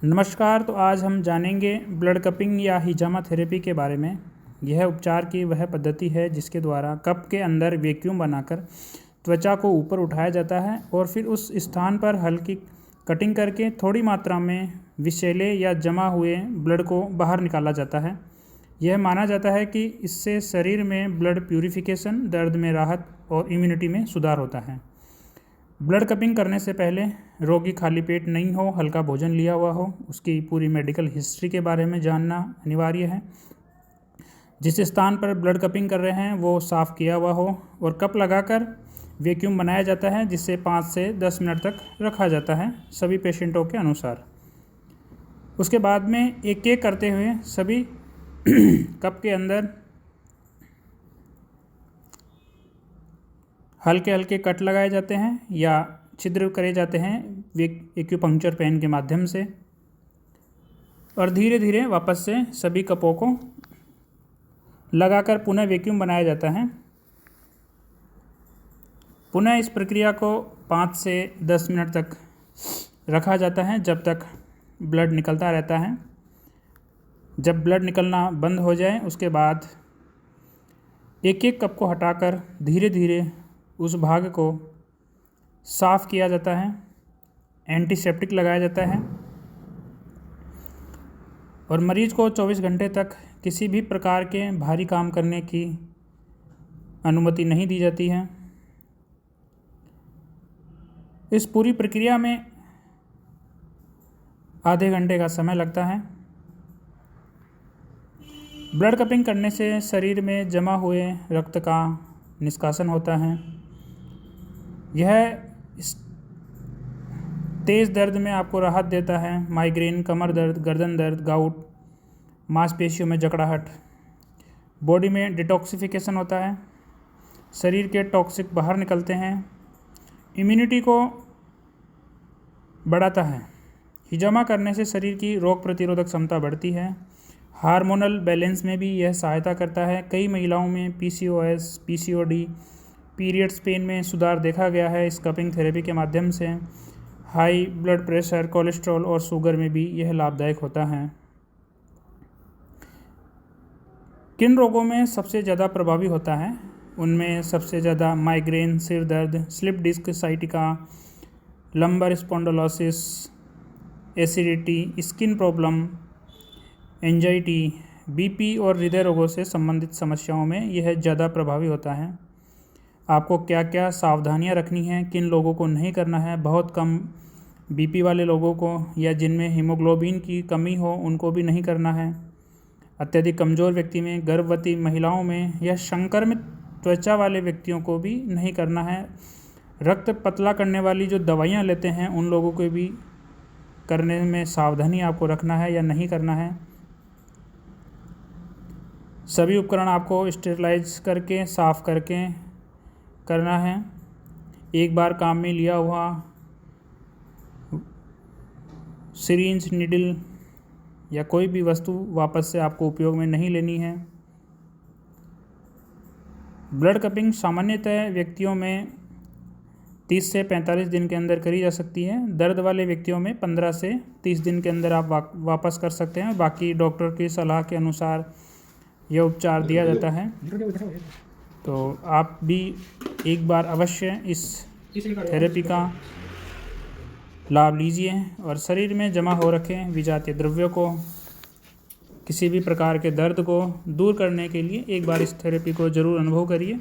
नमस्कार। तो आज हम जानेंगे ब्लड कपिंग या हिजामा थेरेपी के बारे में। यह उपचार की वह पद्धति है जिसके द्वारा कप के अंदर वैक्यूम बनाकर त्वचा को ऊपर उठाया जाता है और फिर उस स्थान पर हल्की कटिंग करके थोड़ी मात्रा में विषैले या जमा हुए ब्लड को बाहर निकाला जाता है। यह माना जाता है कि इससे शरीर में ब्लड प्यूरिफिकेशन, दर्द में राहत और इम्यूनिटी में सुधार होता है। ब्लड कपिंग करने से पहले रोगी खाली पेट नहीं हो, हल्का भोजन लिया हुआ हो, उसकी पूरी मेडिकल हिस्ट्री के बारे में जानना अनिवार्य है। जिस स्थान पर ब्लड कपिंग कर रहे हैं वो साफ़ किया हुआ हो और कप लगाकर वैक्यूम बनाया जाता है जिसे 5 से 10 मिनट तक रखा जाता है सभी पेशेंटों के अनुसार। उसके बाद में एक एक करते हुए सभी कप के अंदर हल्के हल्के कट लगाए जाते हैं या छिद्र करे जाते हैं एक्यूपंक्चर पेन के माध्यम से, और धीरे धीरे वापस से सभी कपों को लगाकर पुनः वैक्यूम बनाया जाता है। पुनः इस प्रक्रिया को 5 से 10 मिनट तक रखा जाता है जब तक ब्लड निकलता रहता है। जब ब्लड निकलना बंद हो जाए उसके बाद एक एक कप को हटाकर धीरे धीरे उस भाग को साफ़ किया जाता है, एंटीसेप्टिक लगाया जाता है और मरीज को 24 घंटे तक किसी भी प्रकार के भारी काम करने की अनुमति नहीं दी जाती है। इस पूरी प्रक्रिया में आधे घंटे का समय लगता है। ब्लड कपिंग करने से शरीर में जमा हुए रक्त का निष्कासन होता है। यह तेज़ दर्द में आपको राहत देता है। माइग्रेन, कमर दर्द, गर्दन दर्द, गाउट, मांसपेशियों में जकड़ाहट, बॉडी में डिटॉक्सिफिकेशन होता है, शरीर के टॉक्सिक बाहर निकलते हैं, इम्यूनिटी को बढ़ाता है। हिजामा करने से शरीर की रोग प्रतिरोधक क्षमता बढ़ती है। हार्मोनल बैलेंस में भी यह सहायता करता है। कई महिलाओं में PCOS, PCOD, पीरियड्स पेन में सुधार देखा गया है इस कपिंग थेरेपी के माध्यम से। हाई ब्लड प्रेशर, कोलेस्ट्रॉल और शुगर में भी यह लाभदायक होता है। किन रोगों में सबसे ज़्यादा प्रभावी होता है? उनमें सबसे ज़्यादा माइग्रेन, सिर दर्द, slip disc sciatica, lumbar spondylosis, acidity, skin problem, anxiety, BP और हृदय रोगों से संबंधित समस्याओं में यह ज़्यादा प्रभावी होता है। आपको क्या क्या सावधानियां रखनी हैं, किन लोगों को नहीं करना है? बहुत कम BP वाले लोगों को या जिनमें हीमोग्लोबिन की कमी हो उनको भी नहीं करना है। अत्यधिक कमज़ोर व्यक्ति में, गर्भवती महिलाओं में या संक्रमित त्वचा वाले व्यक्तियों को भी नहीं करना है। रक्त पतला करने वाली जो दवाइयाँ लेते हैं उन लोगों को भी करने में सावधानी आपको रखना है या नहीं करना है। सभी उपकरण आपको स्टेरिलाइज करके, साफ़ करके करना है। एक बार काम में लिया हुआ सिरिंज, नीडल या कोई भी वस्तु वापस से आपको उपयोग में नहीं लेनी है। ब्लड कपिंग सामान्यतः व्यक्तियों में 30 से 45 दिन के अंदर करी जा सकती है। दर्द वाले व्यक्तियों में 15 से 30 दिन के अंदर आप वापस कर सकते हैं। बाकी डॉक्टर की सलाह के अनुसार यह उपचार दिया जाता है। तो आप भी एक बार अवश्य इस थेरेपी का लाभ लीजिए और शरीर में जमा हो रखे विजातीय द्रव्यों को, किसी भी प्रकार के दर्द को दूर करने के लिए एक बार इस थेरेपी को ज़रूर अनुभव करिए।